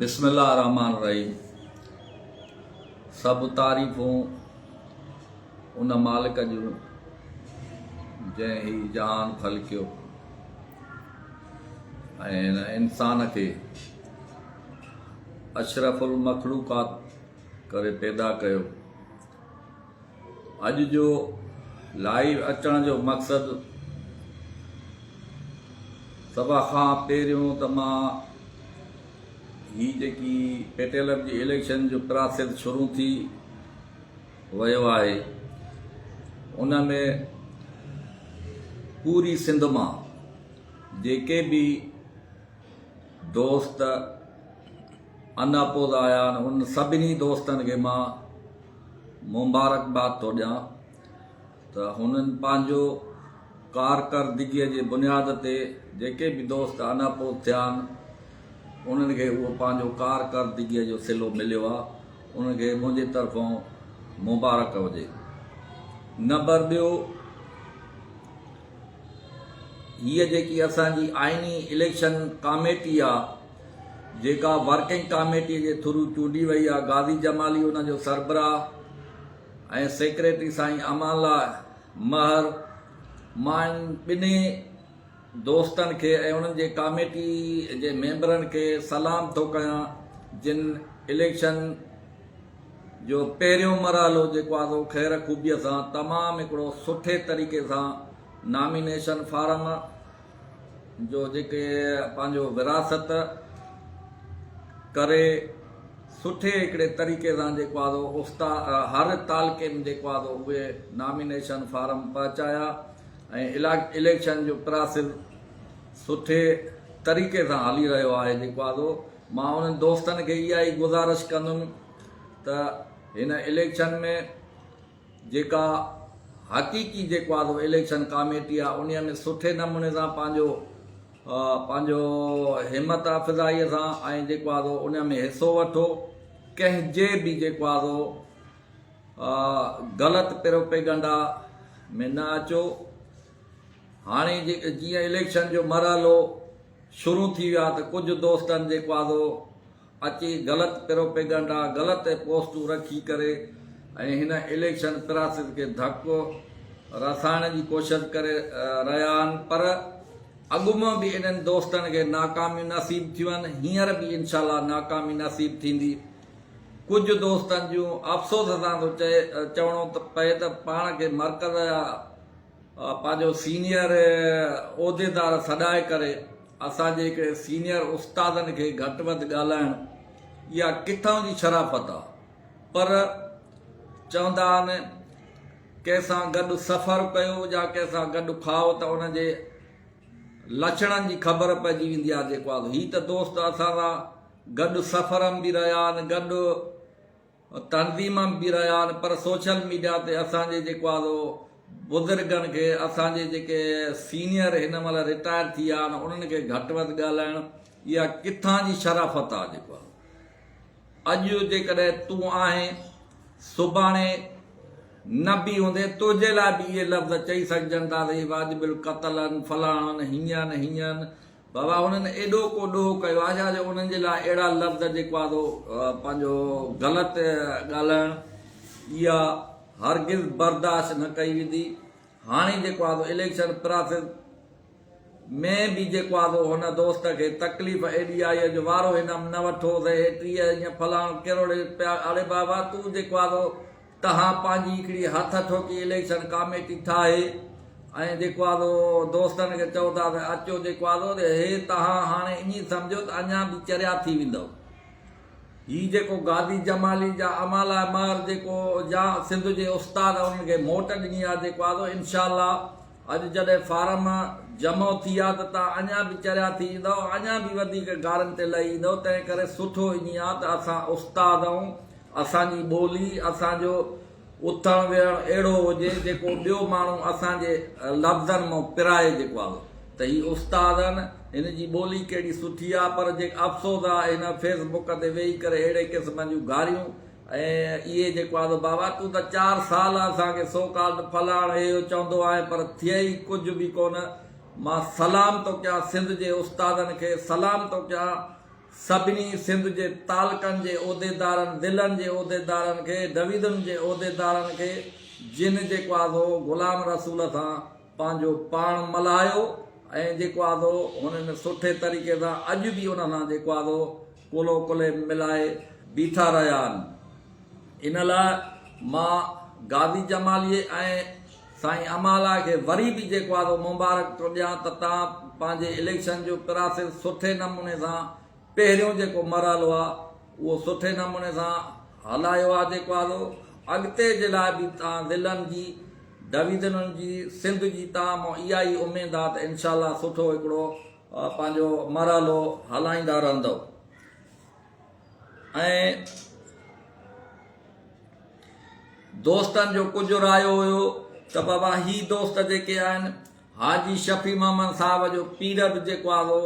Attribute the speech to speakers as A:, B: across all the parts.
A: बिस्मिल्लाहिर्रहमानिर्रहीम। सब तारीफ़ूं उन मालिक जूं जंहिं ही जहान ख़लक़ियो ऐं हिन इंसान खे अशरफुल मखलूक़ात करे पैदा कयो। अॼु जो लाइव अचण जो मक़सदु सभ खां पहिरियों त मां ही जेकी पेटेलर जी इलेक्शन जो प्रोसेस शुरू थी वियो आहे उन में पूरी सिंध मां जेके भी दोस्त अनापोज़ आया आहिनि उन सभिनी दोस्तनि खे मां मुबारकबाद थो ॾियां त हुननि पंहिंजो कारकर्दगीअ जे बुनियाद ते जेके भी दोस्त अनापोज़ थिया आहिनि उन्हनि खे उहो पंहिंजो कारकर्दगीअ जो सिलो मिलियो आहे। उन्हनि खे मुंहिंजे तरफ़ां मुबारक हुजे। नंबर ॿियो, हीअ जेकी असांजी आइनी इलेक्शन कमेटी आहे जेका वर्किंग कमेटी जे थ्रू चूंडी वई आहे, गाज़ी जमाली उन जो सरबराह ऐं सेक्रेटरी साईं अमाला महर, मां ॿिन्ही दोस्तनि खे ऐं उन्हनि जे कमेटी जे मेंबरनि खे सलाम थो कयां जिन इलेक्शन जो पहिरियों मरहलो जेको आहे सो ख़ैर ख़ूबीअ सां तमामु हिकिड़ो सुठे तरीक़े सां नॉमिनेशन फार्म जो जेके पंहिंजो विरासत करे सुठे हिकिड़े तरीक़े सां जेको आहे सो हर तालुके में जेको आहे सो उहे नॉमिनेशन फार्म पहुचाया ऐं इलेक्शन जो प्रोसेस सुठे तरीक़े सां हली रहियो आहे। जेको आहे सो मां उन्हनि दोस्तनि खे इहा ई गुज़ारिश कंदुमि त हिन इलेक्शन में जेका हक़ीक़ी जेको आहे सो इलेक्शन कमेटी आहे उन में सुठे नमूने सां पंहिंजो हिमत अफ़ज़ाईअ सां ऐं जेको आहे सो उन में हिसो वठो। कंहिंजे बि जेको आहे सो ग़लति प्रोपेगंडा में न अचो। हाणे जीअं इलेक्शन जो मरहलो शुरू थी वियो आहे त कुझु दोस्तनि जेको आहे सो अची ग़लति प्रोपेगंडा ग़लति पोस्टूं रखी करे ऐं हिन इलेक्शन प्रोसेस खे धको रसाइण जी कोशिशि करे रहिया आहिनि, पर अॻु मां बि इन्हनि दोस्तनि खे नाकामियूं नसीब थियूं आहिनि, हींअर बि इनशाला नाकामी नसीब थींदी। कुझु दोस्तनि जूं अफ़सोस सां थो चवणो पए त पाण खे मर्कज़ जा पंहिंजो सीनियर उहिदेदार सॾाए करे असांजे हिकिड़े सीनियर उस्तादनि खे घटि वधि ॻाल्हाइणु इहा किथां जी शराफ़त आहे। पर चवंदा आहिनि कंहिंसां गॾु सफ़र कयो या कंहिंसां गॾु खाओ त उनजे लक्षणनि जी ख़बर पइजी वेंदी आहे। जेको आहे हीअ त दोस्त असां सां गॾु सफ़र में बि रहिया आहिनि, गॾु तनज़ीम में बि रहिया आहिनि, पर सोशल मीडिया ते असांजे जेको आहे सो बुज़ुर्गनि खे असांजे जेके सीनियर हिन महिल रिटायर थी विया आहिनि उन्हनि खे घटि वधि ॻाल्हाइणु इहा किथां जी शराफ़त आहे। जेको आहे अॼु जेकॾहिं तूं आहे सुभाणे न बि हूंदे तुंहिंजे लाइ बि इहे लफ़्ज़ चई सघजनि था त वाजिबुल क़त्लनि फलाणनि हीअं बाबा हुननि एॾो को ॾोह कयो आहे छा जो उन्हनि जे लाइ अहिड़ा लफ़्ज़ जेको आहे सो पंहिंजो ग़लति ॻाल्हाइणु इहा हरगिज़ बर्दाश्त न कई वेंदी। हाणे जेको आहे सो इलेक्शन प्रोसेस में बि जेको आहे सो हुन दोस्त खे तकलीफ़ एॾी आई जो वारो हिन में न वठो टीह ईअं फलाणो कहिड़ो पिया। अरे बाबा तूं जेको आहे सो तव्हां पंहिंजी हिकिड़ी हथ ठोकी इलेक्शन कमेटी ठाहे ऐं जेको आहे सो दोस्तनि खे चओ था त अचो जेको आहे सो हे तव्हां हाणे ईअं सम्झो त अञा बि चरिया थी वेंदव। हीअ जेको गाज़ी जमाली जा अमाला महर जेको या सिंध जे उस्ताद उन्हनि खे मोट ॾिनी आहे जेको आहे सो इनशाला अॼु जॾहिं फार्म जमो थी आहे त तव्हां अञा बि चरिया थी ईंदव, अञा बि वधीक गारनि ते लही ईंदव। तंहिं करे सुठो ईअं आहे त असां उस्ताद ऐं असांजी ॿोली असांजो उथणु वेहणु अहिड़ो हुजे जेको ॿियो माण्हू असांजे लफ़्ज़नि मां पिराए। जेको आहे त हीअ उस्ताद आहिनि, हिन जी ॿोली कहिड़ी सुठी आहे, पर जेको अफ़सोस आहे हिन फेसबुक ते वेही करे अहिड़े क़िस्म जूं गारियूं ऐं इहे जेको आहे बाबा तूं त 4 साल असांखे सोकाल फलाण इहो चवंदो आहे पर थिए ई कुझु बि कोन। मां सलाम थो कयां सिंध जे उस्तादनि खे, सलाम थो कयां सभिनी सिंध जे तालकनि जे उहिदेदारनि, दिलनि जे उहिदेदारनि खे, दवीदनि जे उहिदेदारनि खे, जिन जेको आहे ग़ुलाम रसूल सां पंहिंजो पाण मल्हायो ऐं जेको आहे हुननि सुठे तरीक़े सां अॼु बि हुन सां जेको आहे कुलो कुले मिलाए बीठा रहिया आहिनि। इन लाइ मां गाज़ी जमाली ऐं साईं अमाला खे वरी बि जेको आहे मुबारक थो ॾियां त तव्हां पंहिंजे इलेक्शन जो प्रोसेस सुठे नमूने सां पहिरियों जेको मरहलो आहे उहो सुठे नमूने सां हलायो आहे। जेको आहे अॻिते जे लाइ बि तव्हां दिलनि जी, दवीदनि जी, सिंध जी तव्हां मां इहा ई उमेदु आहे त इनशाला सुठो हिकिड़ो पंहिंजो मरहलो हलाईंदा रहंदव। ऐं दोस्तनि जो कुझु रायो हुयो त बाबा ही दोस्त जेके आहिनि हाजी शफ़ी मोहम्मद साहब जो पीर बि जेको आहे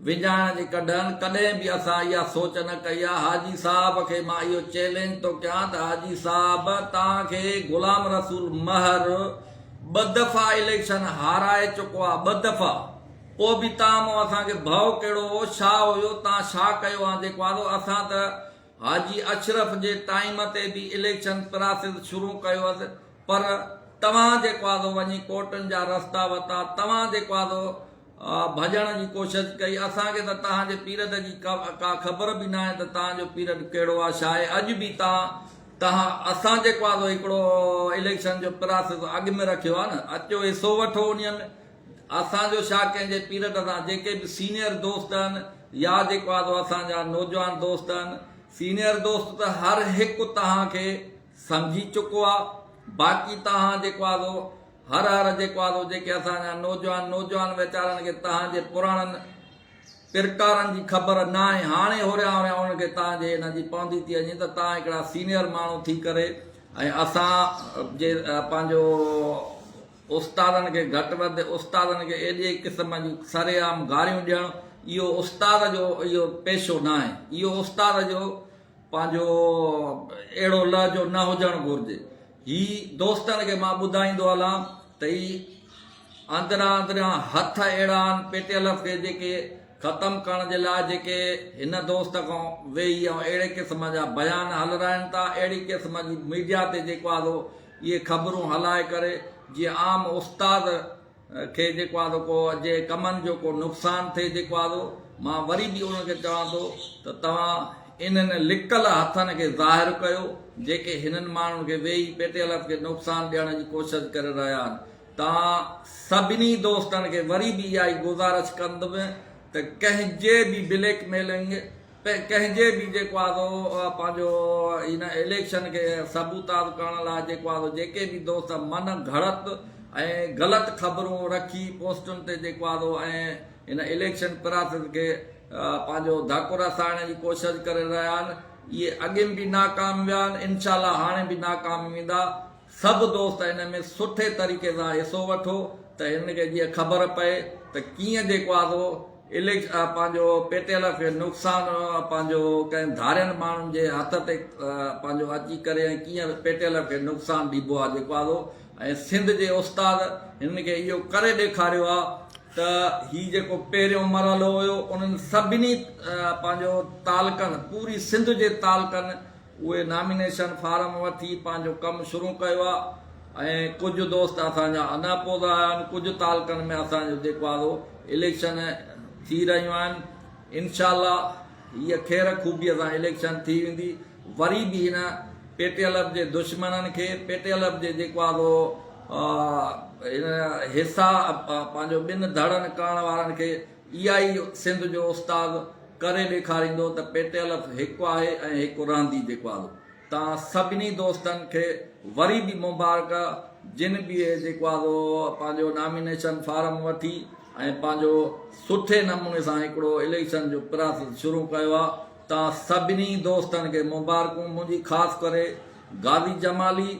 A: विञाइण जे कढनि, कॾहिं बि असां इहा सोच न कई आहे। हाजी साहब खे मां इहो चैलेंज थो कयां त हाजी साहब तव्हांखे ग़ुलाम रसूल महर 2 दफ़ा इलेक्शन हाराए चुको आहे, 2 दफ़ा। पोइ बि तव्हां मां असांखे भउ कहिड़ो हो, छा हुयो, तव्हां छा कयो आहे? जेको आहे असां त हाजी अशरफ जे टाइम ते बि इलेक्शन प्रोसेस शुरू कयो हुअसि, पर तव्हां जेको आहे वञी कोर्टनि जा रस्ता वरिता, तव्हां जेको आहे भॼण जी कोशिशि कई। असांखे त तव्हांजे पीरियड जी का ख़बर बि न आहे त तव्हांजो पीरियड कहिड़ो आहे, छा आहे। अॼु बि तव्हां असां जेको आहे हिकिड़ो इलेक्शन जो प्रोसेस अॻु में रखियो आहे न, अचो हिसो वठो उन में। असांजो छा कंहिंजे पीरियड सां जेके बि सीनियर दोस्त आहिनि या जेको आहे असांजा नौजवान दोस्त आहिनि, सीनियर दोस्त त हर हिकु तव्हांखे सम्झी चुको आहे। बाक़ी तव्हां जेको आहे हर जेको आहे जेके असांजा नौजवान वीचारनि खे तव्हांजे पुराणनि पिरकारनि जी ख़बर न आहे, हाणे होरिया हुनखे तव्हांजे हिन जी पवंदी थी वञे त तव्हां हिकिड़ा सीनियर माण्हू थी करे ऐं असां जे पंहिंजो उस्तादनि खे घटि वधि उस्तादनि खे एॾे क़िस्म जी सरेआम गारियूं ॾियणु, इहो उस्ताद जो इहो पेशो न आहे। इहो उस्ताद जो पंहिंजो अहिड़ो लहजो न हुजणु घुरिजे। ही दोस्तनि खे मां ॿुधाईंदो हलां त ही अंदरां हथ अहिड़ा आहिनि पेटियल खे जेके ख़तमु करण जे लाइ जेके हिन दोस्त खां वेही ऐं अहिड़े क़िस्म जा बयान हलाइनि था, अहिड़ी क़िस्म जी मीडिया ते जेको आहे इहे ख़बरूं हलाए करे जीअं आम उस्ताद खे जेको आहे को जे कमनि जो को नुक़सानु थिए। जेको आहे मां वरी बि उनखे चवां थो त तव्हां इन्हनि लिकल हथनि खे ज़ाहिर कयो जेके हिननि माण्हुनि खे वेही पेटियल खे नुक़सानु ॾियण जी कोशिशि करे रहिया आहिनि। तव्हां सभिनी दोस्तनि खे वरी बि इहा ई गुज़ारिश कंदुमि त कंहिंजे बि ब्लैकमेलिंग, कंहिंजे बि जेको आहे पंहिंजो हिन इलेक्शन खे सबूताद करण लाइ जेको आहे जेके बि दोस्त मन घड़त ऐं ग़लति ख़बरूं रखी पोस्टुनि ते जेको आहे ऐं हिन इलेक्शन प्रोसेस खे पंहिंजो धकु रसाइण जी कोशिशि करे रहिया आहिनि, इहे अॻे बि नाकाम विया आहिनि, इनशाला हाणे बि नाकाम वेंदा। सभु दोस्त हिन में सुठे तरीक़े सां हिसो वठो त हिनखे जीअं ख़बर पए त कीअं जेको आहे पंहिंजो पेटियल खे नुक़सानु पंहिंजो कंहिं धारियनि माण्हुनि जे हथ ते पंहिंजो अची करे ऐं कीअं पेटियल खे नुक़सानु ॾिबो आहे जेको आहे। ऐं सिंध जे उस्ताद हिन खे इहो करे ॾेखारियो आहे त हीउ जेको पहिरियों मरहलो हुयो उन्हनि सभिनी पंहिंजो तालकनि, पूरी सिंध जे तालकनि उहे नॉमिनेशन फार्म वठी पंहिंजो कमु शुरू कयो आहे। ऐं कुझु दोस्त असांजा अञा पौधा आहिनि, कुझु तालकनि में असांजो जेको आहे इलेक्शन थी रहियूं आहिनि। इनशाला हीअ ख़ैर ख़ूबीअ सां इलेक्शन थी वेंदी। वरी बि हिन पेटियल जे दुश्मननि खे, पेटियल जे जेको आहे हिन हिसा पंहिंजो ॿिनि धड़नि करण वारनि खे इहा ई सिंध जो उस्ताद करे ॾेखारींदो त पेटियल हिकु आहे ऐं हिकु रहंदी। जेको आहे तव्हां सभिनी दोस्तनि खे वरी बि मुबारक, जिन बि जेको आहे पंहिंजो नॉमिनेशन फार्म वठी ऐं पंहिंजो सुठे नमूने सां हिकिड़ो इलेक्शन जो प्रोसेस शुरू कयो आहे। तव्हां सभिनी दोस्तनि खे मुबारकूं। मुंहिंजी ख़ासि करे गाज़ी जमाली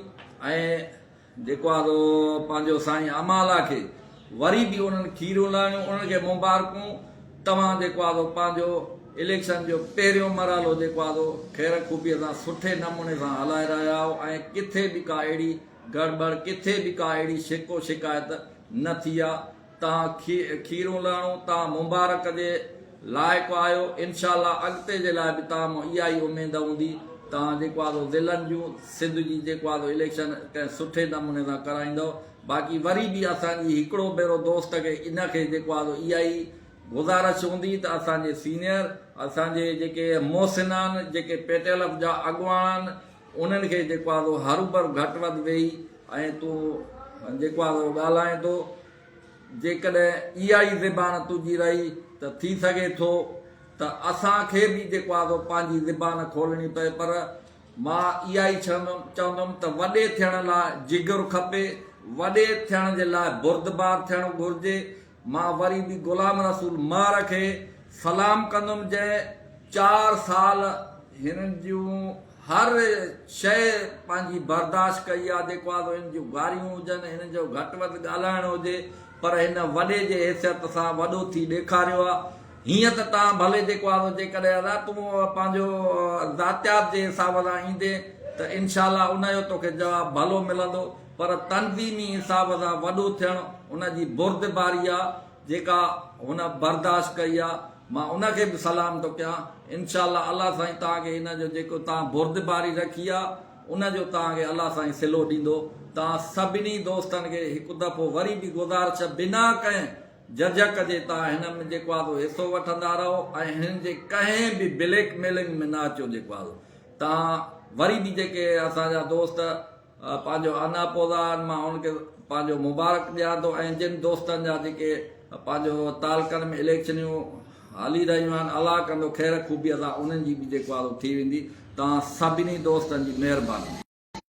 A: ऐं जेको आहे पंहिंजो साईं अमाला खे वरी बि उन्हनि खीरियूं लाहियूं, उन्हनि खे मुबारकूं। तव्हां जेको आहे पंहिंजो इलेक्शन जो पहिरियों मरहलो जेको आहे ख़ैर ख़ूबीअ सां सुठे नमूने सां हलाए रहिया आहियो ऐं किथे बि का अहिड़ी गड़बड़, किथे बि का अहिड़ी शिको शिकायत न थी आहे। तव्हां खीरूं लहणो तव्हां मुबारक जे लाइक़ु आहियो। इनशाला अॻिते जे लाइ बि तव्हां मां इहा ई उमेद हूंदी तव्हां जेको आहे ज़िलनि जूं सिंध जी जेको आहे इलेक्शन कंहिं सुठे नमूने सां कराईंदव। बाक़ी वरी बि असांजी हिकिड़ो भेरो दोस्त खे इनखे जेको आहे इहा ई गुज़ारिश हूंदी त असांजे सीनियर असांजे जेके मोहसिन आहिनि जेके पेटेल जा अॻुवान आहिनि उन्हनि खे जेको आहे हर भर घटि वधि वेही ऐं तूं जेको आहे ॻाल्हाए थो जेकॾहिं इहा ई ज़बान तुंहिंजी रही त थी सघे थो त असांखे बि जेको आहे पंहिंजी ज़बान खोलणी पए। पर मां इहा ई चवंदुमि त वॾे थियण लाइ जिगर खपे, वॾे थियण जे लाइ बुर्दबार थियणु घुरिजे। मां वरी बि ग़ुलाम रसूल मार खे सलाम कंदुमि जंहिं 4 साल हिननि जूं हर शइ पंहिंजी बर्दाश्त कई आहे। जेको आहे हिन जूं गारियूं हुजनि हिन जो घटि वधि ॻाल्हाइणो हुजे पर हिन वॾे जे हैसियत सां वॾो थी ॾेखारियो आहे। हीअं त तव्हां भले जेको आहे जेकॾहिं अदा तूं पंहिंजो ज़ातियात जे हिसाब सां ईंदे त इनशाला उनजो तोखे जवाबु भलो मिलंदो। पर तनज़ीमी हिसाब सां वॾो थियणु उनजी बुर्दबारी आहे जेका हुन बर्दाश्त कई आहे। मां उनखे बि सलाम थो कयां। इनशाला अलाह साईं तव्हांखे हिन जो जेको तव्हां बुर्दबारी रखी आहे उनजो तव्हांखे अलाह साईं सिलो ॾींदो। तव्हां सभिनी दोस्तनि खे हिकु दफ़ो वरी बि गुज़ारिश बिना कंहिं झझक जे तव्हां हिन में जेको आहे हिसो वठंदा रहो ऐं हिन जे कंहिं बि ब्लैकमेलिंग में न अचो। जेको आहे तव्हां वरी बि जेके असांजा दोस्त पंहिंजो अनापोदा आहिनि मां उनखे पंहिंजो मुबारक ॾियां थो ऐं जिन दोस्तनि जा जेके पंहिंजो तालकनि में इलेक्शनियूं हली रहियूं आहिनि अलाह कंदो ख़ैर खूबी असां उन्हनि जी बि जेको आहे थी वेंदी। तव्हां सभिनी दोस्तनि जी महिरबानी।